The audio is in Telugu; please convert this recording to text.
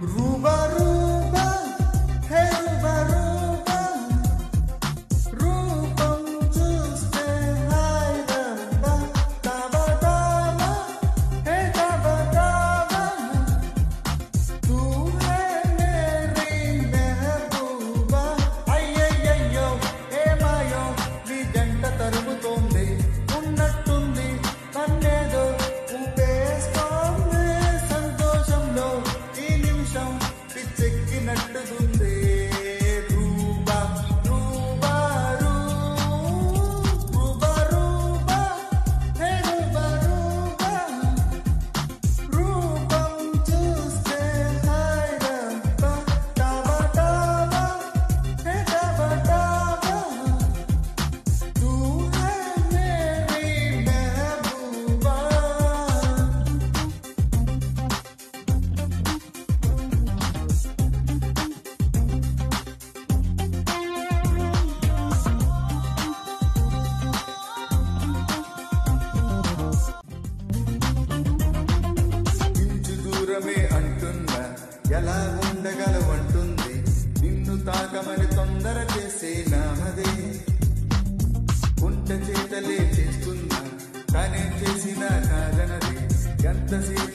Ruba ruba, hey ruba ruba, rupam chuste hai ramba, tava tava, hey tava tava, tu hai meri mehbooba, ayyayyo, hey mayo, ni janta tarubutondi, unnattundi, nannedo upestondi, santoshamlo. పిచ్చెక్కినట్టుగుందే రూబా రూబా రూబా రూబా హే రూబా రూబా రూపం చూస్తే హాయ్ రబ్బా తావా తావా హే తావా తావా తూ హై మేరీ మెహబూబా దూరమే అంటున్నా ఎలా ఉండగలవంటుంది నిన్ను తాకమని తొందర చేసే నామదే కుంట చేతలే చేస్తున్నా కానీ చేసిన కాదనది ఎంతసేపు